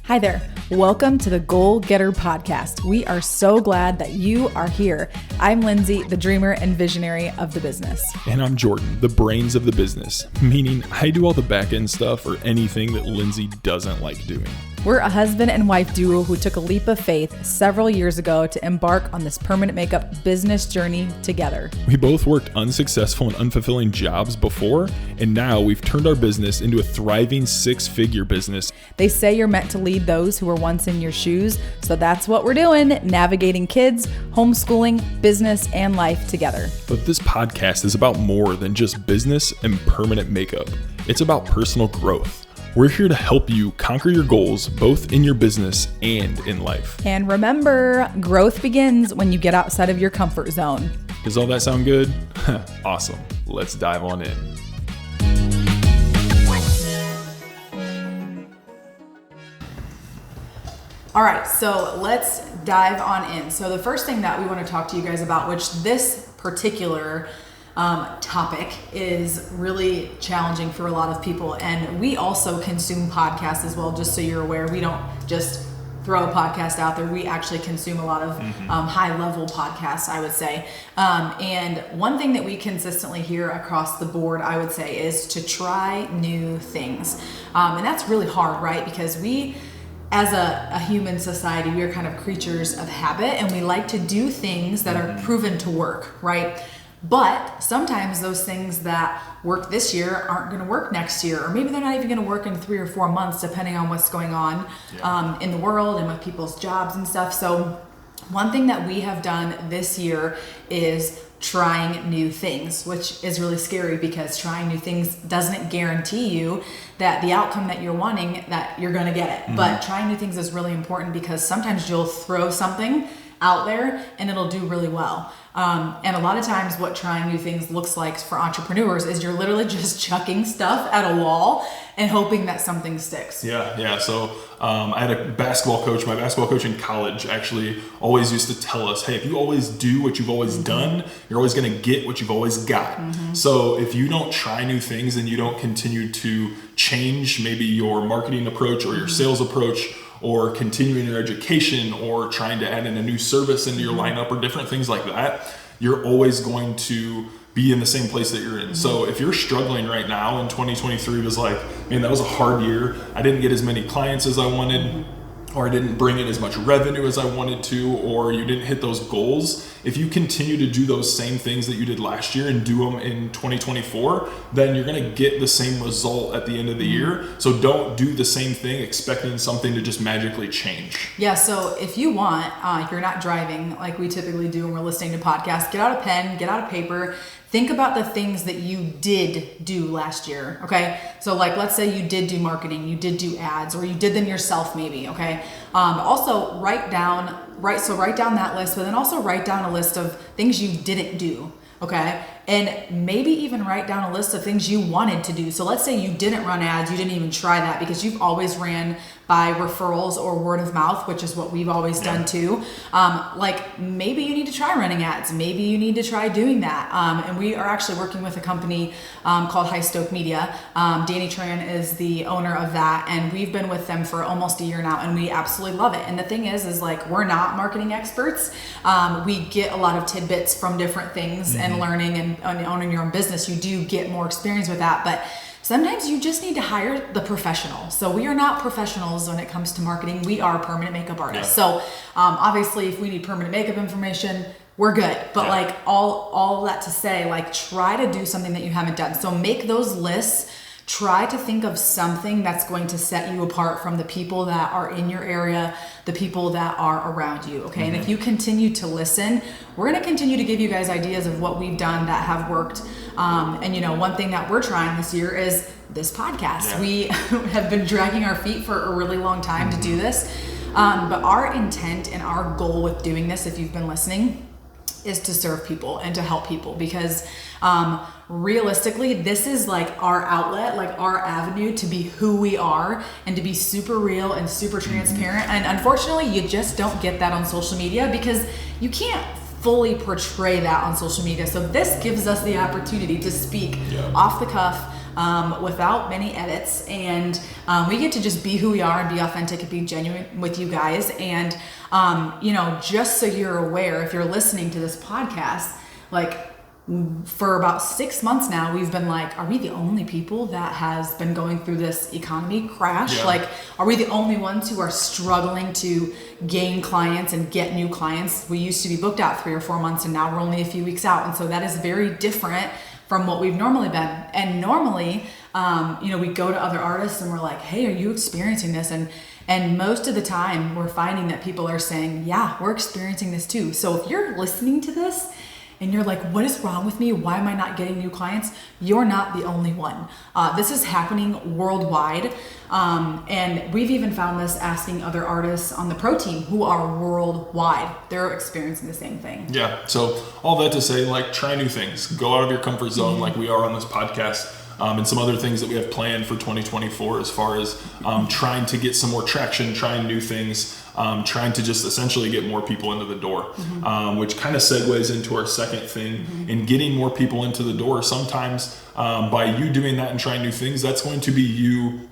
Hi there. Welcome to the Goal Getter Podcast. We are so glad that you are here. I'm Lindsay, the dreamer and visionary of the business. And I'm Jordan, the brains of the business, meaning I do all the back end stuff or anything that Lindsay doesn't like doing. We're a husband and wife duo who took a leap of faith several years ago to embark on this permanent makeup business journey together. We both worked unsuccessful and unfulfilling jobs before, and now we've turned our business into a thriving six-figure business. They say you're meant to lead those who were once in your shoes, so that's what we're doing, navigating kids, homeschooling, business, and life together. But this podcast is about more than just business and permanent makeup. It's about personal growth. We're here to help you conquer your goals, both in your business and in life. And remember, growth begins when you get outside of your comfort zone. Does all that sound good? Awesome. Let's dive on in. All right, so let's dive on in. So the first thing that we want to talk to you guys about, which this particular topic is really challenging for a lot of people. And we also consume podcasts as well, just so you're aware. We don't just throw a podcast out there. We actually consume a lot of high level podcasts, I would say. And one thing that we consistently hear across the board, I would say, is to try new things. And that's really hard, right? Because we, as a human society, we are kind of creatures of habit, and we like to do things that are proven to work, right? But sometimes those things that work this year aren't going to work next year, or maybe they're not even going to work in 3 or 4 months, depending on what's going on in the world and with people's jobs and stuff. So one thing that we have done this year is trying new things, which is really scary because trying new things doesn't guarantee you that the outcome that you're wanting, that you're going to get it. But trying new things is really important because sometimes you'll throw something out there and it'll do really well. And a lot of times what trying new things looks like for entrepreneurs is you're literally just chucking stuff at a wall and hoping that something sticks. Yeah. So I had a basketball coach. My basketball coach in college actually always used to tell us, hey, if you always do what you've always done, you're always going to get what you've always got. So if you don't try new things and you don't continue to change maybe your marketing approach or your sales approach, or continuing your education, or trying to add in a new service into your lineup, or different things like that, you're always going to be in the same place that you're in. So if you're struggling right now, and 2023 was like, man, that was a hard year. I didn't get as many clients as I wanted, or I didn't bring in as much revenue as I wanted to, or you didn't hit those goals. If you continue to do those same things that you did last year and do them in 2024, then you're going to get the same result at the end of the year. So don't do the same thing expecting something to just magically change. Yeah, so if you want, if you're not driving like we typically do when we're listening to podcasts, get out a pen, get out a paper. Think about the things that you did do last year, okay? So like, let's say you did do marketing, you did do ads, or you did them yourself maybe, okay? Also write down that list, but then also write down a list of things you didn't do, okay? And maybe even write down a list of things you wanted to do. So let's say you didn't run ads, you didn't even try that because you've always ran by referrals or word of mouth, which is what we've always done too. Like maybe you need to try running ads. Maybe you need to try doing that. And we are actually working with a company called High Stoke Media. Danny Tran is the owner of that. And we've been with them for almost a year now and we absolutely love it. And the thing is like, we're not marketing experts. We get a lot of tidbits from different things and learning and owning your own business. You do get more experience with that, but sometimes you just need to hire the professional. So we are not professionals when it comes to marketing. We are permanent makeup artists. So obviously if we need permanent makeup information, we're good. But like all that to say, like try to do something that you haven't done. So make those lists. Try to think of something that's going to set you apart from the people that are in your area, the people that are around you, okay? And if you continue to listen, we're gonna continue to give you guys ideas of what we've done that have worked. And you know, one thing that we're trying this year is this podcast. We have been dragging our feet for a really long time to do this. But our intent and our goal with doing this, if you've been listening, is to serve people and to help people because realistically, this is like our outlet, like our avenue to be who we are and to be super real and super transparent. And unfortunately, you just don't get that on social media because you can't fully portray that on social media. So this gives us the opportunity to speak off the cuff, without many edits, and we get to just be who we are and be authentic and be genuine with you guys. And just so you're aware, if you're listening to this podcast, like, for about 6 months now, we've been like, are we the only people that has been going through this economy crash? Yeah. Like, are we the only ones who are struggling to gain clients and get new clients? We used to be booked out 3 or 4 months, and now we're only a few weeks out. And so that is very different from what we've normally been. And normally, we go to other artists and we're like, hey, are you experiencing this? And most of the time we're finding that people are saying, yeah, we're experiencing this too. So if you're listening to this and you're like, what is wrong with me? Why am I not getting new clients? You're not the only one. This is happening worldwide. And we've even found this asking other artists on the pro team who are worldwide. They're experiencing the same thing. Yeah. So all that to say, like, try new things. Go out of your comfort zone like we are on this podcast. And some other things that we have planned for 2024 as far as trying to get some more traction, trying new things, trying to just essentially get more people into the door, which kind of segues into our second thing. In getting more people into the door, sometimes by you doing that and trying new things, that's going to be you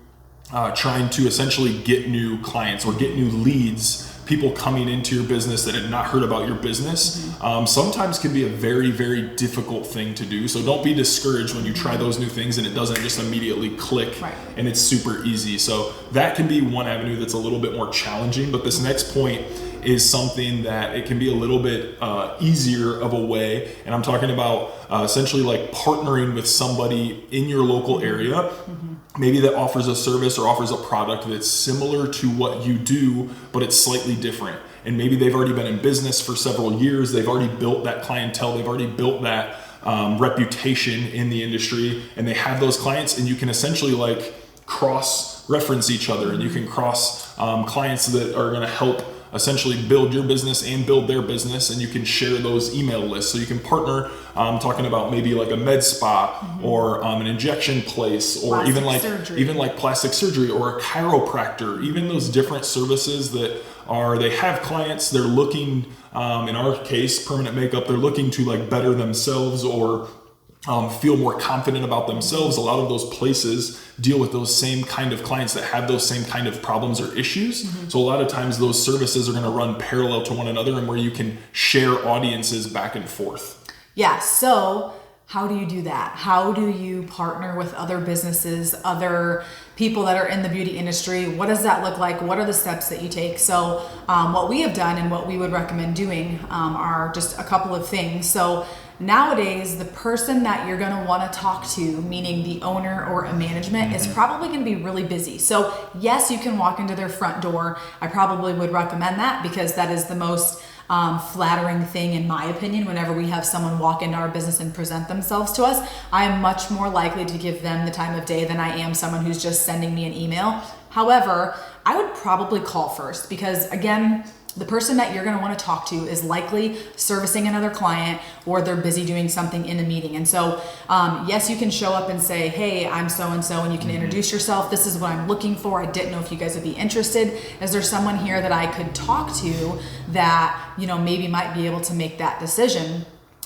trying to essentially get new clients or get new leads, people coming into your business that had not heard about your business. Sometimes can be a very, very difficult thing to do. So don't be discouraged when you try those new things and it doesn't just immediately click and it's super easy. So that can be one avenue that's a little bit more challenging. But this next point is something that it can be a little bit easier of a way. And I'm talking about essentially like partnering with somebody in your local area, maybe that offers a service or offers a product that's similar to what you do, but it's slightly different. And maybe they've already been in business for several years. They've already built that clientele. They've already built that reputation in the industry, and they have those clients, and you can essentially like cross-reference each other, and you can cross clients that are going to help essentially build your business and build their business, and you can share those email lists. So you can partner, talking about maybe like a med spa or an injection place, or even like plastic surgery or a chiropractor, even those different services that they have clients, they're looking, in our case, permanent makeup, they're looking to like better themselves or feel more confident about themselves. A lot of those places deal with those same kind of clients that have those same kind of problems or issues. So a lot of times those services are going to run parallel to one another, and where you can share audiences back and forth. Yeah. So how do you do that? How do you partner with other businesses, other people that are in the beauty industry? What does that look like? What are the steps that you take? So what we have done and what we would recommend doing are just a couple of things. So nowadays, the person that you're going to want to talk to, meaning the owner or a management, is probably going to be really busy. So yes, you can walk into their front door. I probably would recommend that because that is the most flattering thing, in my opinion. Whenever we have someone walk into our business and present themselves to us, I am much more likely to give them the time of day than I am someone who's just sending me an email. However, I would probably call first because, again, the person that you're going to want to talk to is likely servicing another client, or they're busy doing something in the meeting. And so, yes, you can show up and say, hey, I'm so-and-so, and you can introduce yourself. This is what I'm looking for. I didn't know if you guys would be interested. Is there someone here that I could talk to that, maybe might be able to make that decision?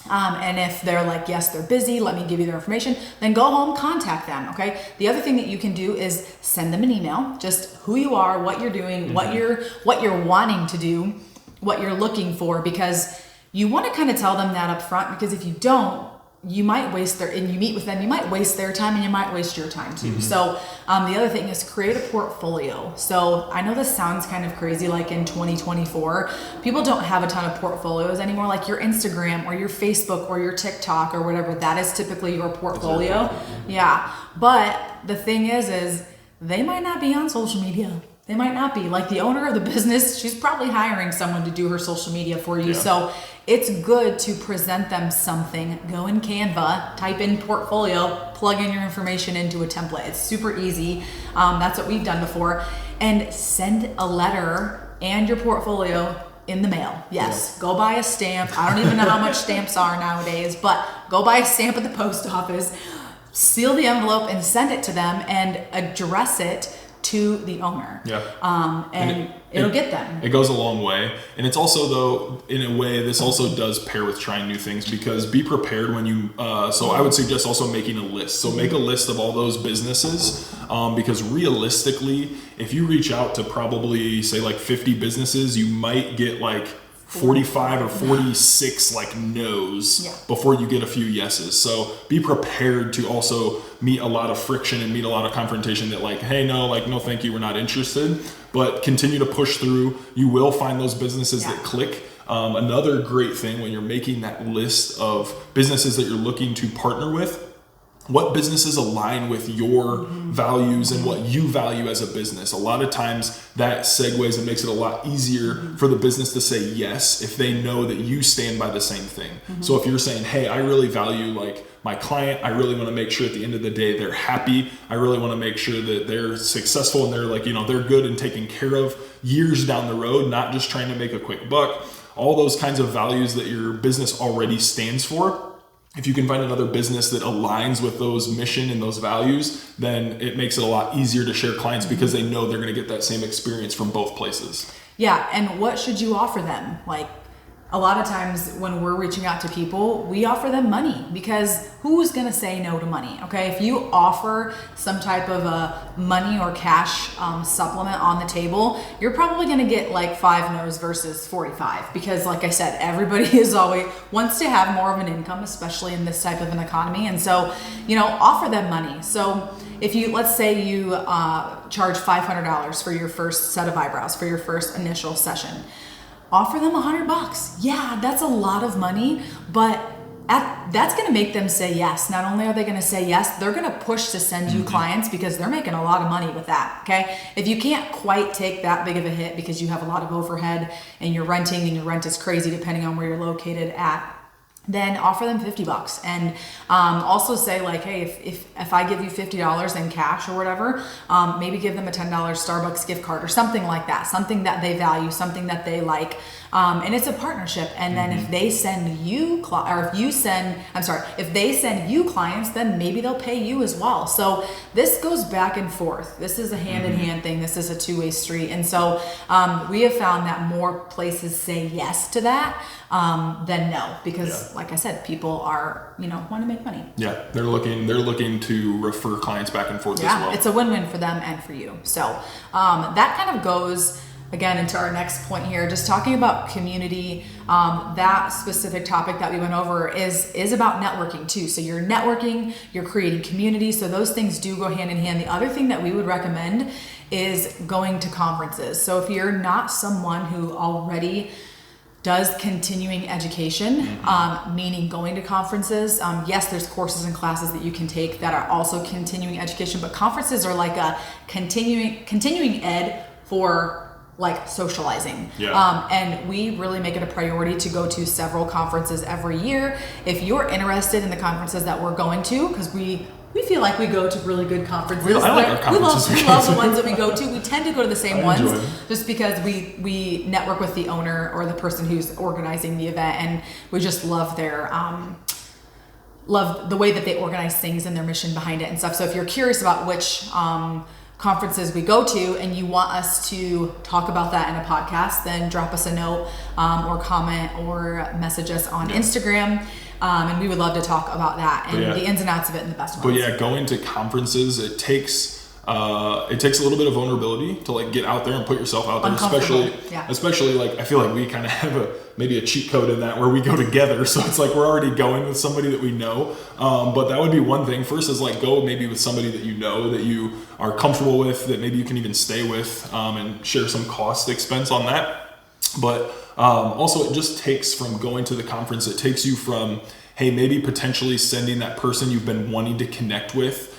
And if they're like, yes, they're busy, let me give you their information, then go home, contact them. Okay. The other thing that you can do is send them an email, just who you are, what you're doing, what you're wanting to do, what you're looking for, because you want to kind of tell them that up front, because if you don't, you might waste and you meet with them, you might waste their time and you might waste your time too. So the other thing is create a portfolio. So I know this sounds kind of crazy, like in 2024, people don't have a ton of portfolios anymore, like your Instagram or your Facebook or your TikTok or whatever, that is typically your portfolio. Yeah. But the thing is they might not be on social media. They might not be. Like the owner of the business, she's probably hiring someone to do her social media for you. Yeah. So it's good to present them something. Go in Canva, type in portfolio, plug in your information into a template. It's super easy. That's what we've done before. And send a letter and your portfolio in the mail. Yes. Yeah. Go buy a stamp. I don't even know how much stamps are nowadays, but go buy a stamp at the post office, seal the envelope and send it to them, and address it to the owner. Yeah. And it'll get them. It goes a long way. And it's also, though, in a way, this also does pair with trying new things, because be prepared when you, so I would suggest also making a list. So make a list of all those businesses, because realistically, if you reach out to probably say like 50 businesses, you might get like 45 or 46 like no's before you get a few yeses. So be prepared to also meet a lot of friction and meet a lot of confrontation that like, hey, no, like, no, thank you, we're not interested. But continue to push through. You will find those businesses that click. Another great thing when you're making that list of businesses that you're looking to partner with, what businesses align with your values and what you value as a business. A lot of times that segues and makes it a lot easier for the business to say yes if they know that you stand by the same thing. So if you're saying, hey, I really value like my client, I really want to make sure at the end of the day they're happy, I really want to make sure that they're successful and they're like, you know, they're good and taken care of years down the road, not just trying to make a quick buck. All those kinds of values that your business already stands for, if you can find another business that aligns with those mission and those values, then it makes it a lot easier to share clients because they know they're going to get that same experience from both places. Yeah. And what should you offer them? Like, a lot of times when we're reaching out to people, we offer them money, because who's going to say no to money? Okay. If you offer some type of a money or cash supplement on the table, you're probably going to get like 5 no's versus 45, because like I said, everybody is always wants to have more of an income, especially in this type of an economy. And so, you know, offer them money. So if you, let's say you charge $500 for your first set of eyebrows, for your first initial session, offer them $100. Yeah, that's a lot of money, but that's going to make them say yes. Not only are they going to say yes, they're going to push to send you clients, because they're making a lot of money with that. Okay. If you can't quite take that big of a hit because you have a lot of overhead and you're renting and your rent is crazy depending on where you're located at, then offer them $50 and also say like, hey, if I give you $50 in cash or whatever, maybe give them a $10 Starbucks gift card or something like that, something that they value, something that they like. And it's a partnership. And then if they send you, if they send you clients, then maybe they'll pay you as well. So this goes back and forth. This is a hand-in-hand thing. This is a two-way street. And so we have found that more places say yes to that than no, because like I said, people are, want to make money. Yeah. They're looking to refer clients back and forth as well. It's a win-win for them and for you. So that kind of goes again into our next point here, just talking about community. That specific topic that we went over is about networking too. So you're networking, you're creating community. So those things do go hand in hand. The other thing that we would recommend is going to conferences. So if you're not someone who already does continuing education, meaning going to conferences. Yes, there's courses and classes that you can take that are also continuing education, but conferences are like a continuing ed for like socializing. And we really make it a priority to go to several conferences every year. If you're interested in the conferences that we're going to, because we feel like we go to really good conferences. I like our conferences. We love the ones that we go to. We tend to go to the same ones just because we network with the owner or the person who's organizing the event, and we just love their love the way that they organize things and their mission behind it and stuff. So if you're curious about which conferences we go to and you want us to talk about that in a podcast, then drop us a note or comment or message us on Instagram. And we would love to talk about that and the ins and outs of it and the best ones. But yeah, going to conferences, it takes a little bit of vulnerability to like get out there and put yourself out there, especially like I feel like we kind of have maybe a cheat code in that where we go together. So it's like we're already going with somebody that we know. But that would be one thing. First is like go maybe with somebody that you know, that you are comfortable with, that maybe you can even stay with and share some cost expense on that. But also it just takes from going to the conference, it takes you from, hey, maybe potentially sending that person you've been wanting to connect with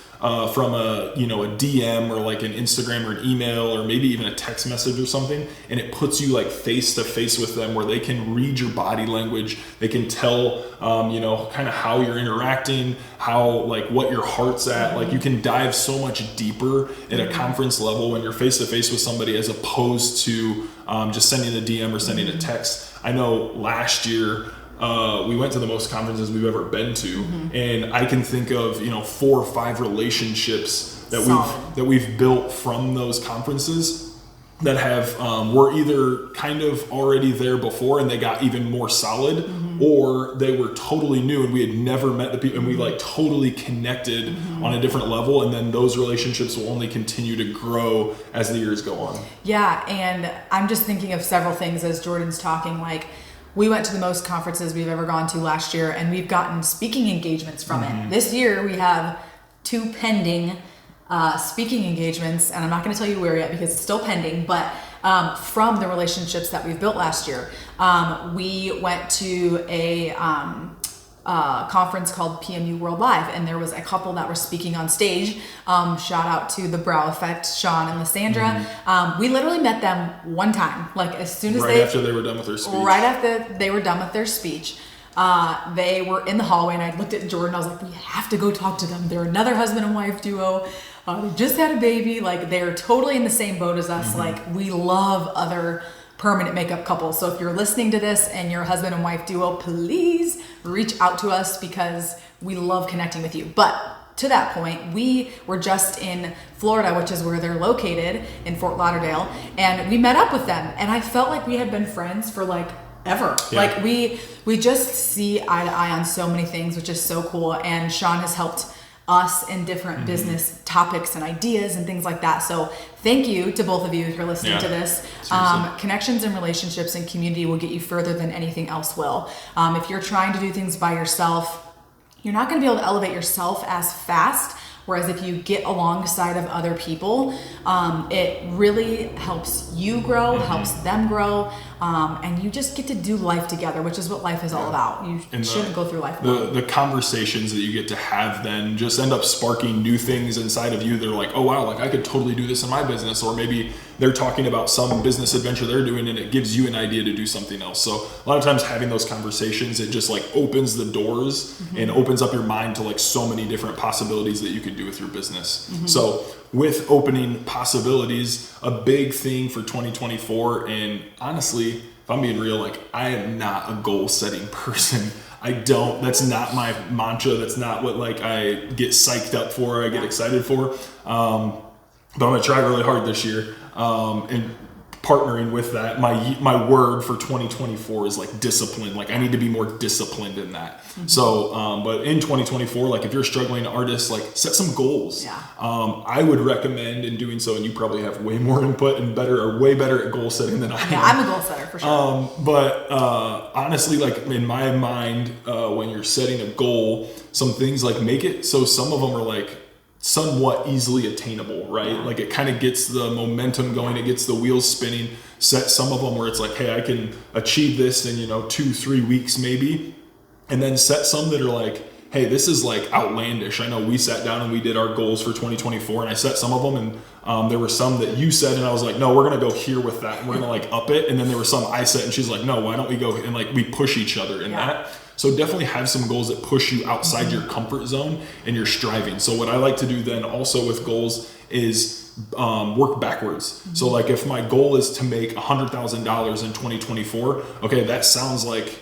from a DM or like an Instagram or an email or maybe even a text message or something, and it puts you like face to face with them where they can read your body language, they can tell kind of how you're interacting, how like what your heart's at. Like you can dive so much deeper at a conference level when you're face to face with somebody as opposed to just sending a DM or sending a text. I know last year we went to the most conferences we've ever been to, and I can think of 4 or 5 relationships that we've built from those conferences that have were either kind of already there before and they got even more solid, or they were totally new and we had never met the people and we like totally connected on a different level, and then those relationships will only continue to grow as the years go on. Yeah, and I'm just thinking of several things as Jordan's talking. Like, we went to the most conferences we've ever gone to last year, and we've gotten speaking engagements from it. This year we have 2 pending speaking engagements, and I'm not going to tell you where yet because it's still pending, but from the relationships that we've built last year. We went to a conference called PMU World Live, and there was a couple that were speaking on stage. Shout out to the Brow Effect, Sean and Lysandra. We literally met them one time, like as soon as after they were done with their speech. Right after they were done with their speech. They were in the hallway, and I looked at Jordan. I was like, we have to go talk to them. They're another husband and wife duo. They just had a baby. Like, they're totally in the same boat as us. Like, we love other permanent makeup couples. So if you're listening to this and you're a husband and wife duo, please reach out to us because we love connecting with you. But to that point, we were just in Florida, which is where they're located, in Fort Lauderdale, and we met up with them, and I felt like we had been friends for like ever. Yeah. Like, we just see eye to eye on so many things, which is so cool. And Sean has helped us in different business topics and ideas and things like that. So thank you to both of you if you're listening to this. Connections and relationships and community will get you further than anything else will. If you're trying to do things by yourself, you're not going to be able to elevate yourself as fast. Whereas if you get alongside of other people, it really helps you grow, helps them grow, and you just get to do life together, which is what life is all about. You shouldn't go through life alone. The conversations that you get to have then just end up sparking new things inside of you. They're like, oh wow, like I could totally do this in my business, or maybe they're talking about some business adventure they're doing and it gives you an idea to do something else. So a lot of times having those conversations, it just like opens the doors and opens up your mind to like so many different possibilities that you could do with your business. So with opening possibilities, a big thing for 2024, and honestly, if I'm being real, like I am not a goal setting person. That's not my mantra. That's not what like I get psyched up for, I get excited for. But I'm gonna try really hard this year. And partnering with that, my word for 2024 is like discipline. Like I need to be more disciplined in that. So, but in 2024, like if you're a struggling artist, like set some goals. I would recommend in doing so, and you probably have way more input and way better at goal setting than I am. Yeah, I'm a goal setter for sure. But honestly, like in my mind, when you're setting a goal, some things like make it so some of them are like somewhat easily attainable, right? Like it kind of gets the momentum going, it gets the wheels spinning. Set some of them where it's like, hey, I can achieve this in 2-3 weeks maybe, and then set some that are like, hey, this is like outlandish. I know we sat down and we did our goals for 2024, and I set some of them, and there were some that you said, and I was like, no, we're gonna go here with that, and we're gonna like up it. And then there were some I set, and she's like, no, why don't we go, and like we push each other in that. So definitely have some goals that push you outside your comfort zone and you're striving. So what I like to do then also with goals is work backwards. So like if my goal is to make $100,000 in 2024, okay, that sounds like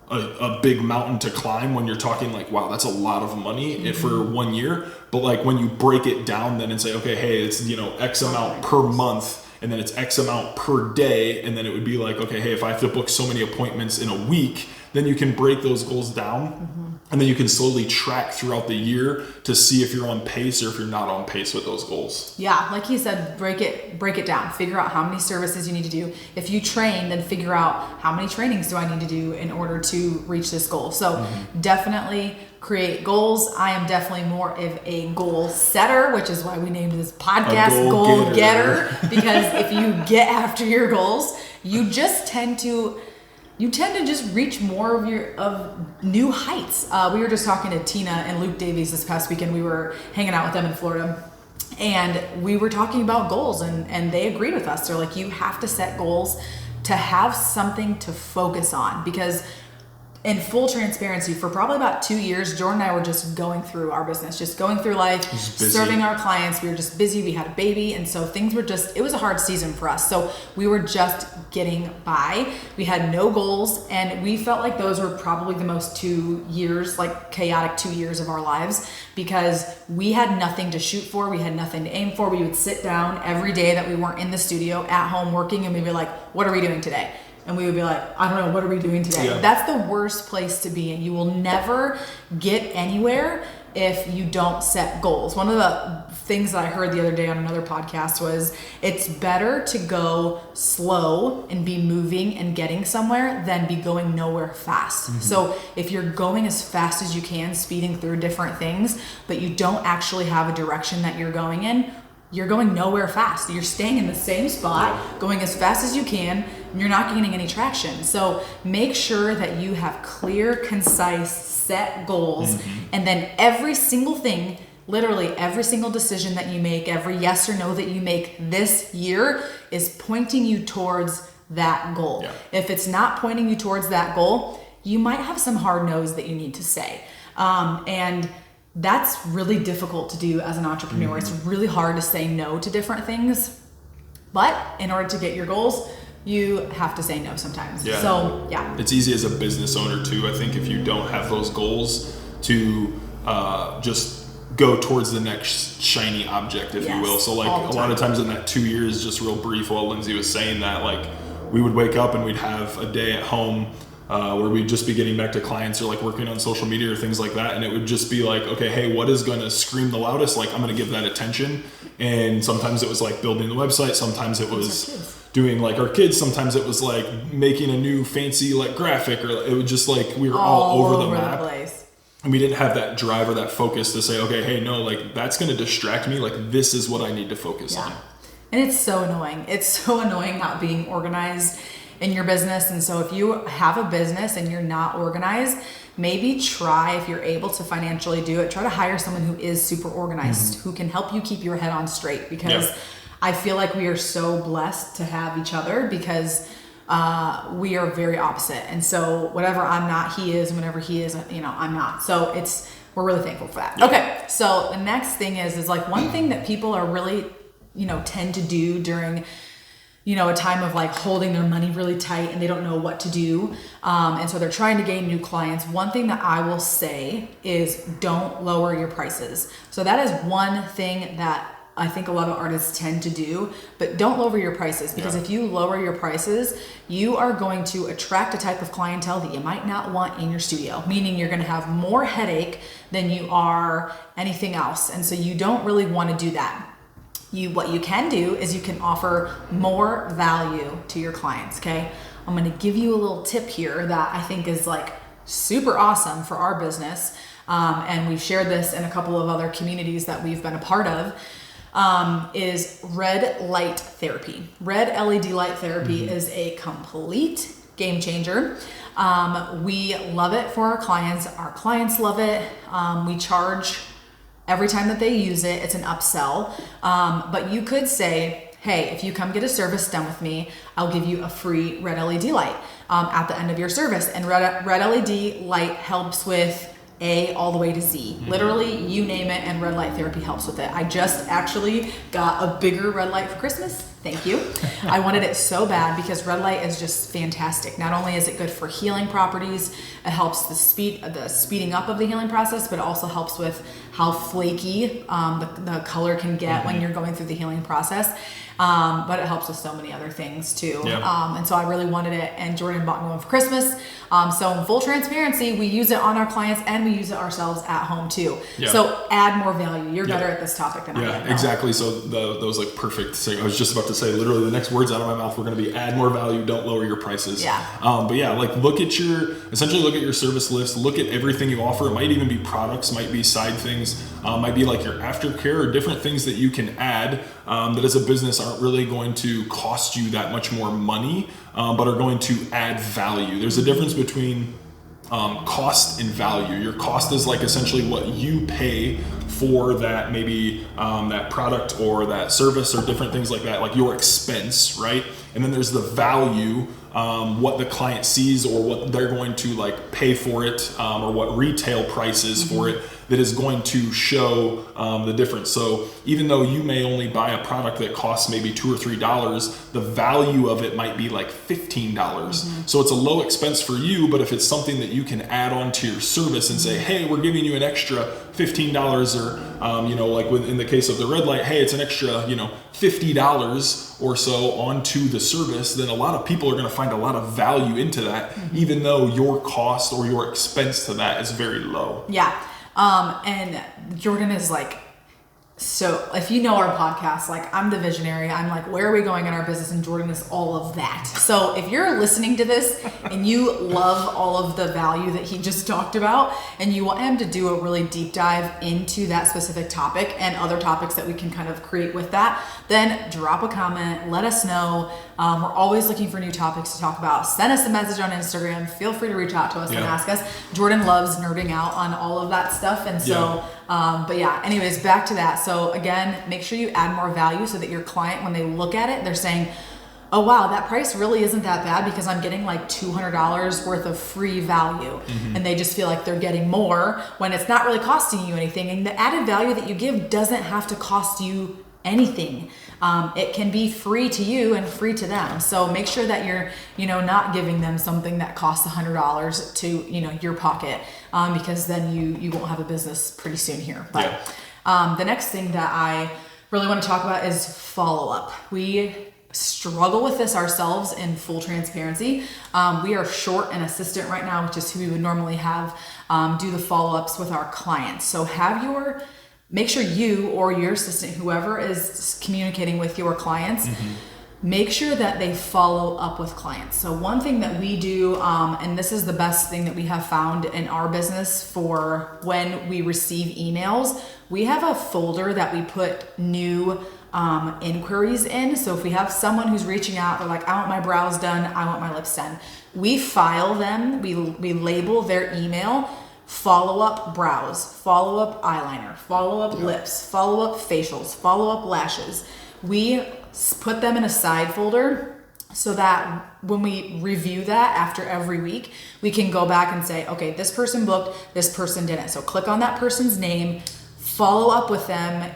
a big mountain to climb when you're talking like, wow, that's a lot of money for 1 year. But like when you break it down then and say, okay, hey, it's X amount per month, and then it's X amount per day, and then it would be like, okay, hey, if I have to book so many appointments in a week, then you can break those goals down, and then you can slowly track throughout the year to see if you're on pace or if you're not on pace with those goals. Yeah, like he said, break it down. Figure out how many services you need to do. If you train, then figure out how many trainings do I need to do in order to reach this goal. So definitely create goals. I am definitely more of a goal setter, which is why we named this podcast Goal Getter. Because if you get after your goals, you tend to just reach more of new heights. We were just talking to Tina and Luke Davies this past weekend. We were hanging out with them in Florida, and we were talking about goals, and they agreed with us. They're like, you have to set goals to have something to focus on, because in full transparency, for probably about 2 years, Jordan and I were just going through our business, just going through life, serving our clients. We were just busy. We had a baby. And so things were it was a hard season for us. So we were just getting by. We had no goals. And we felt like those were probably the most 2 years, like chaotic 2 years of our lives, because we had nothing to shoot for. We had nothing to aim for. We would sit down every day that we weren't in the studio at home working, and we'd be like, what are we doing today? And we would be like, I don't know, what are we doing today? Yeah. That's the worst place to be in. You will never get anywhere if you don't set goals. One of the things that I heard the other day on another podcast was, it's better to go slow and be moving and getting somewhere than be going nowhere fast. Mm-hmm. So if you're going as fast as you can, speeding through different things, but you don't actually have a direction that you're going in, you're going nowhere fast. You're staying in the same spot, going as fast as you can, and you're not gaining any traction. So make sure that you have clear, concise, set goals, and then every single thing, literally every single decision that you make, every yes or no that you make this year is pointing you towards that goal. Yeah. If it's not pointing you towards that goal, you might have some hard no's that you need to say. And that's really difficult to do as an entrepreneur. It's really hard to say no to different things, but in order to get your goals, you have to say no sometimes. Yeah. So yeah, it's easy as a business owner too. I think if you don't have those goals to just go towards the next shiny object, if you will. So like a lot of times in that 2 years, just real brief, while Lindsay was saying that, like we would wake up and we'd have a day at home where we'd just be getting back to clients or like working on social media or things like that. And it would just be like, okay, hey, what is going to scream the loudest? Like, I'm going to give that attention. And sometimes it was like building the website. Sometimes it was doing like our kids. Sometimes it was like making a new fancy like graphic, or it was just like, we were all over the map. And we didn't have that drive or that focus to say, okay, hey, no, like that's going to distract me. Like this is what I need to focus on. And it's so annoying. It's so annoying not being organized in your business. And so if you have a business and you're not organized, maybe try, if you're able to financially do it, try to hire someone who is super organized, who can help you keep your head on straight, because I feel like we are so blessed to have each other, because we are very opposite. And so whatever I'm not, he is, and whatever he is, you know, I'm not. So we're really thankful for that. Okay. So the next thing is like one thing that people are really, you know, tend to do during, you know, a time of like holding their money really tight and they don't know what to do. And so they're trying to gain new clients. One thing that I will say is don't lower your prices. So that is one thing that I think a lot of artists tend to do, but don't lower your prices, because if you lower your prices, you are going to attract a type of clientele that you might not want in your studio, meaning you're going to have more headache than you are anything else. And so you don't really want to do that. What you can do is you can offer more value to your clients, okay? I'm gonna give you a little tip here that I think is like super awesome for our business. And we've shared this in a couple of other communities that we've been a part of, is red light therapy. Red LED light therapy is a complete game changer. We love it for our clients. Our clients love it. We charge every time that they use it. It's an upsell. But you could say, hey, if you come get a service done with me, I'll give you a free red LED light at the end of your service. And red LED light helps with A all the way to Z. Literally, you name it, and red light therapy helps with it. I just actually got a bigger red light for Christmas. Thank you. I wanted it so bad because red light is just fantastic. Not only is it good for healing properties, it helps the speeding up of the healing process, but it also helps with how flaky the color can get when you're going through the healing process. But it helps with so many other things too. And so I really wanted it, and Jordan bought me one for Christmas. So in full transparency, we use it on our clients and we use it ourselves at home too. So add more value. You're better at this topic than I am. Exactly. So that was like perfect. I was just about to say, literally the next words out of my mouth were going to be add more value, don't lower your prices. But yeah, like look at your service list, look at everything you offer. It might even be products, might be side things, might be like your aftercare or different things that you can add that as a business aren't really going to cost you that much more money, but are going to add value. There's a difference between cost and value. Your cost is like essentially what you pay for that, maybe that product or that service or different things like that, like your expense, right? And then there's the value what the client sees or what they're going to like pay for it, or what retail price is for it, that is going to show the difference. So even though you may only buy a product that costs maybe $2 or $3, the value of it might be like $15. So it's a low expense for you, but if it's something that you can add on to your service and say, hey, we're giving you an extra $15, or like in the case of the red light, hey, it's an extra $50 or so onto the service, then a lot of people are going to find a lot of value into that, even though your cost or your expense to that is very low. Yeah. And Jordan is like, so if you know our podcast, like I'm the visionary, I'm like, where are we going in our business? And Jordan is all of that. So if you're listening to this and you love all of the value that he just talked about, and you want him to do a really deep dive into that specific topic and other topics that we can kind of create with that, then drop a comment, let us know. We're always looking for new topics to talk about. Send us a message on Instagram. Feel free to reach out to us and ask us. Jordan loves nerding out on all of that stuff. And so, but yeah, anyways, back to that. So again, make sure you add more value so that your client, when they look at it, they're saying, oh wow, that price really isn't that bad because I'm getting like $200 worth of free value. And they just feel like they're getting more when it's not really costing you anything. And the added value that you give doesn't have to cost you anything. It can be free to you and free to them. So make sure that you're, not giving them something that costs $100 to, your pocket, because then you won't have a business pretty soon here. But the next thing that I really want to talk about is follow-up. We struggle with this ourselves in full transparency. We are short an assistant right now, which is who we would normally have do the follow-ups with our clients. So make sure you or your assistant, whoever is communicating with your clients, make sure that they follow up with clients. So one thing that we do, and this is the best thing that we have found in our business for when we receive emails, we have a folder that we put new inquiries in. So if we have someone who's reaching out, they're like, I want my brows done, I want my lips done. We file them, we label their email, follow-up brows, follow-up eyeliner, follow-up lips, follow-up facials, follow-up lashes. We put them in a side folder so that when we review that after every week, we can go back and say, okay, this person booked, this person didn't. So click on that person's name, follow up with them,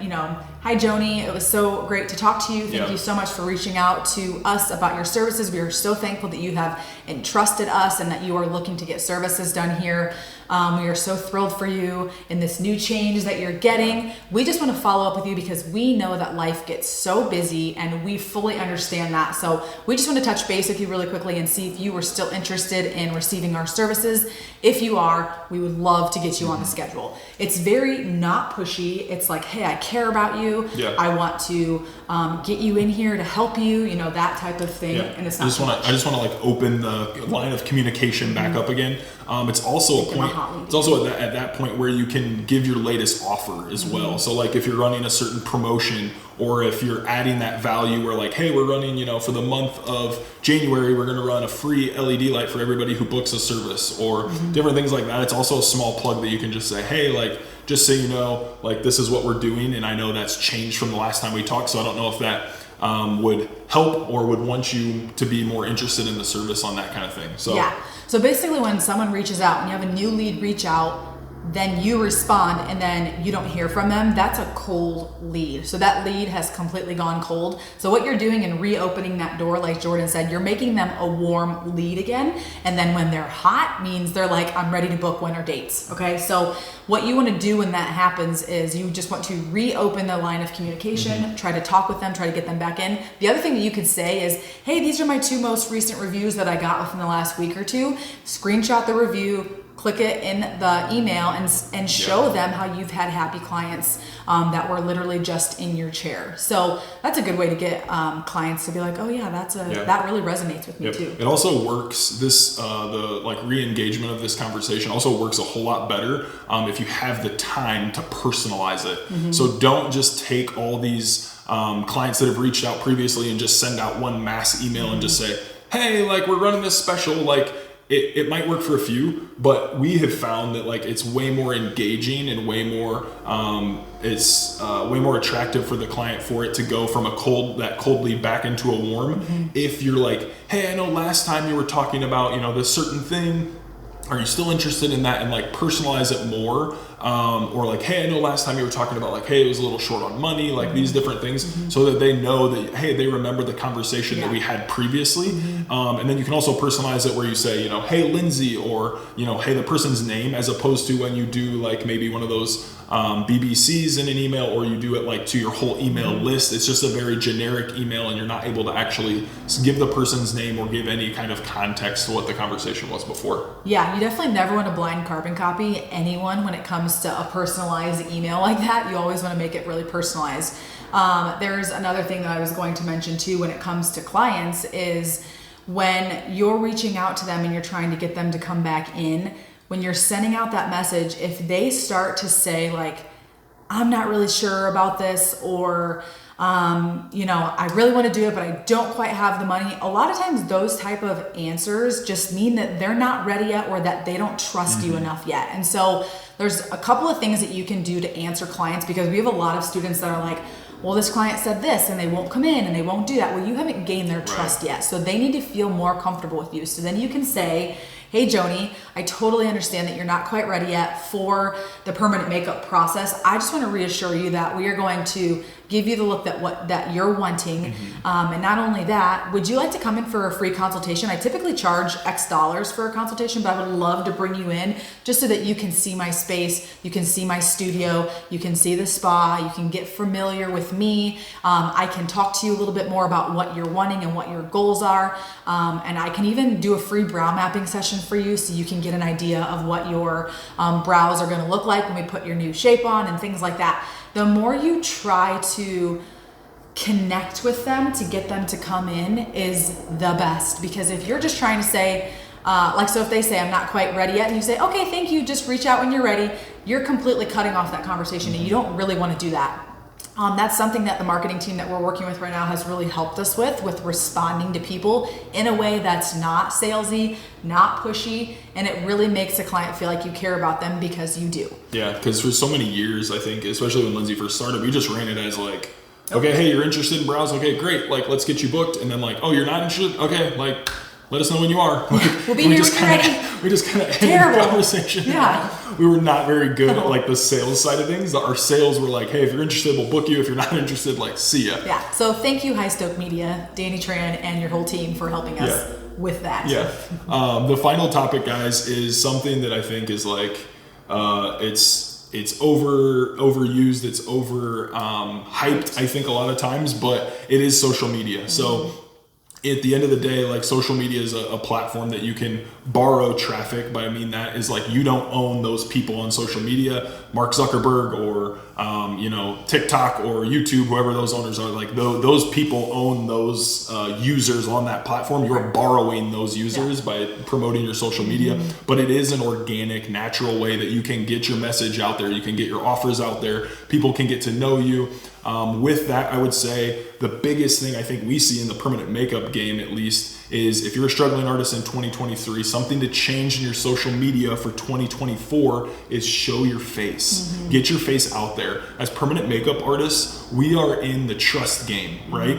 hi Joni, it was so great to talk to you. Thank you so much for reaching out to us about your services. We are so thankful that you have entrusted us and that you are looking to get services done here. We are so thrilled for you in this new change that you're getting. We just want to follow up with you because we know that life gets so busy and we fully understand that. So we just want to touch base with you really quickly and see if you were still interested in receiving our services. If you are, we would love to get you on the schedule. It's very not pushy. It's like, hey, I care about you. I want to get you in here to help you, that type of thing. And it's not I just want to like open the line of communication back up again. It's also a point. It's also at that point where you can give your latest offer as well. So like if you're running a certain promotion, or if you're adding that value where like, hey, we're running, for the month of January, we're going to run a free LED light for everybody who books a service, or different things like that. It's also a small plug that you can just say, hey, like, just so you know, like this is what we're doing. And I know that's changed from the last time we talked. So I don't know if that would help or would want you to be more interested in the service on that kind of thing. So So basically when someone reaches out and you have a new lead reach out, then you respond and then you don't hear from them, that's a cold lead. So that lead has completely gone cold. So what you're doing in reopening that door, like Jordan said, you're making them a warm lead again. And then when they're hot means they're like, I'm ready to book winter dates. Okay. So what you want to do when that happens is you just want to reopen the line of communication, try to talk with them, try to get them back in. The other thing that you could say is, hey, these are my 2 most recent reviews that I got within the last week or 2. Screenshot the review, click it in the email and show them how you've had happy clients that were literally just in your chair. So that's a good way to get clients to be like, oh yeah, that really resonates with me too. It also works, the like re-engagement of this conversation also works a whole lot better if you have the time to personalize it. So don't just take all these clients that have reached out previously and just send out one mass email and just say, hey, like we're running this special, like it might work for a few, but we have found that like it's way more engaging and way more it's way more attractive for the client for it to go from a cold lead back into a warm. If you're like, hey, I know last time you were talking about, you know, this certain thing, are you still interested in that, and like personalize it more, or like, hey, I know last time you were talking about like, hey, it was a little short on money, like these different things, so that they know that, hey, they remember the conversation that we had previously. And then you can also personalize it where you say, you know, hey, Lindsay, or, you know, hey, the person's name, as opposed to when you do like maybe one of those BBCs in an email, or you do it like to your whole email list. It's just a very generic email, and you're not able to actually give the person's name or give any kind of context to what the conversation was before. Yeah, you definitely never want to blind carbon copy anyone when it comes to a personalized email like that. You always want to make it really personalized. There's another thing that I was going to mention too when it comes to clients is when you're reaching out to them and you're trying to get them to come back in, when you're sending out that message, if they start to say like, I'm not really sure about this, or you know, I really want to do it, but I don't quite have the money. A lot of times those type of answers just mean that they're not ready yet, or that they don't trust you enough yet. And so there's a couple of things that you can do to answer clients, because we have a lot of students that are like, well, this client said this and they won't come in and they won't do that. Well, you haven't gained their trust yet. So they need to feel more comfortable with you. So then you can say, hey, Joni, I totally understand that you're not quite ready yet for the permanent makeup process. I just want to reassure you that we are going to give you the look that you're wanting. And not only that, would you like to come in for a free consultation? I typically charge X dollars for a consultation, but I would love to bring you in just so that you can see my space, you can see my studio, you can see the spa, you can get familiar with me. I can talk to you a little bit more about what you're wanting and what your goals are. And I can even do a free brow mapping session for you so you can get an idea of what your brows are going to look like when we put your new shape on and things like that. The more you try to connect with them to get them to come in is the best. Because if you're just trying to say, so if they say, I'm not quite ready yet, and you say, okay, thank you, just reach out when you're ready, you're completely cutting off that conversation, and you don't really want to do that. That's something that the marketing team that we're working with right now has really helped us with responding to people in a way that's not salesy, not pushy, and it really makes the client feel like you care about them because you do. Yeah, because for so many years, I think, especially when Lindsay first started, we just ran it as like, okay, hey, you're interested in brows? Okay, great. Like, let's get you booked. And then like, oh, you're not interested? Okay, like, let us know when you are. We'll be here when you're ready. We just kind of ended the conversation. Yeah. We were not very good at like the sales side of things. Our sales were like, hey, if you're interested, we'll book you. If you're not interested, like, see ya. Yeah. So thank you, High Stoke Media, Danny Tran, and your whole team for helping us with that. Yeah. The final topic, guys, is something that I think is like, it's overused, it's over hyped, I think, a lot of times, but it is social media. So at the end of the day, like, social media is a platform that you can borrow traffic. But I mean, that is like, you don't own those people on social media. Mark Zuckerberg or TikTok or YouTube, whoever those owners are, like those people own those users on that platform. You're borrowing those users by promoting your social media, but it is an organic, natural way that you can get your message out there. You can get your offers out there. People can get to know you. With that, I would say the biggest thing I think we see in the permanent makeup game, at least, is if you're a struggling artist in 2023, something to change in your social media for 2024 is show your face. Get your face out there. As permanent makeup artists, we are in the trust game, right?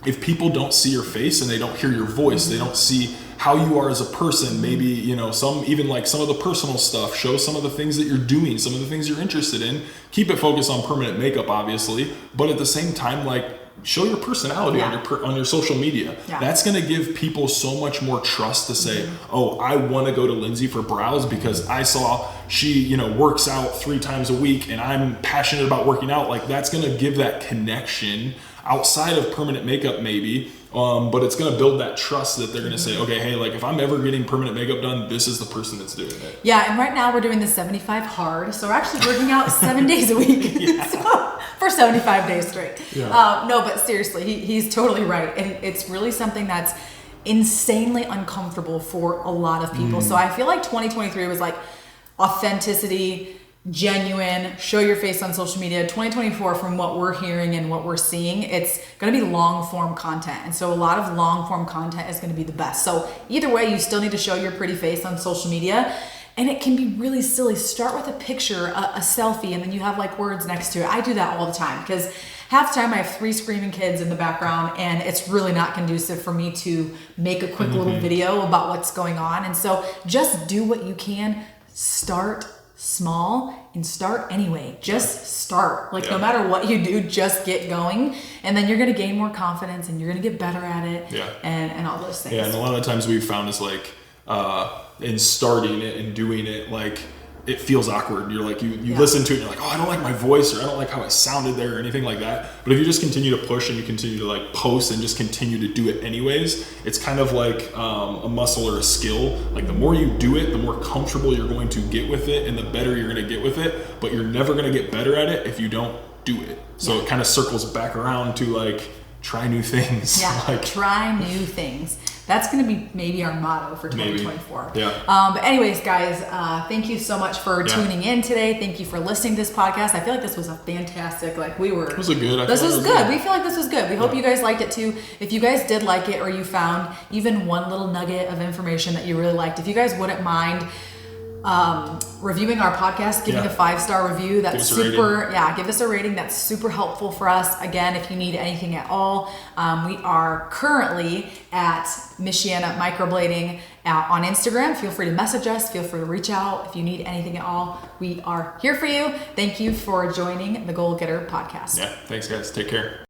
If people don't see your face and they don't hear your voice, they don't see how you are as a person, maybe, some of the personal stuff, show some of the things that you're doing, some of the things you're interested in, keep it focused on permanent makeup, obviously, but at the same time, like, show your personality on your social media. That's going to give people so much more trust to say, oh, I want to go to Lindsay for brows because I saw she, works out 3 times a week and I'm passionate about working out. Like, that's going to give that connection outside of permanent makeup, maybe. But it's going to build that trust that they're going to say, okay, hey, like, if I'm ever getting permanent makeup done, this is the person that's doing it. Yeah, and right now we're doing the 75 hard. So we're actually working out 7 days a week so, for 75 days straight. No, but seriously, he's totally right. And it's really something that's insanely uncomfortable for a lot of people. So I feel like 2023 was like authenticity, genuine, show your face on social media. 2024, from what we're hearing and what we're seeing, it's going to be long form content. And so a lot of long form content is going to be the best. So either way, you still need to show your pretty face on social media. And it can be really silly. Start with a picture, a selfie, and then you have like words next to it. I do that all the time because half the time I have 3 screaming kids in the background, and it's really not conducive for me to make a quick little video about what's going on. And so just do what you can. Start small and start anyway. Just start. Like no matter what you do, just get going, and then you're going to gain more confidence and you're going to get better at it. And all those things. Yeah, and a lot of the times we've found is like in starting it and doing it, like it feels awkward. You're like, you listen to it and you're like, oh, I don't like my voice, or I don't like how I sounded there, or anything like that. But if you just continue to push and you continue to like post and just continue to do it anyways, it's kind of like a muscle or a skill. Like the more you do it, the more comfortable you're going to get with it, and the better you're going to get with it. But you're never going to get better at it if you don't do it. So it kind of circles back around to like, try new things. Like, try new things. That's going to be maybe our motto for 2024. Maybe. But anyways, guys, thank you so much for tuning in today. Thank you for listening to this podcast. I feel like this was a fantastic, like we were. Was it good? This was good. We feel like this was good. We hope you guys liked it too. If you guys did like it, or you found even one little nugget of information that you really liked, if you guys wouldn't mind reviewing our podcast, giving a 5-star review, that's super, give us a rating. That's super helpful for us. Again, if you need anything at all, we are currently at Michiana Microblading on Instagram. Feel free to message us. Feel free to reach out if you need anything at all. We are here for you. Thank you for joining the Goal Getter podcast. Yeah. Thanks, guys. Take care.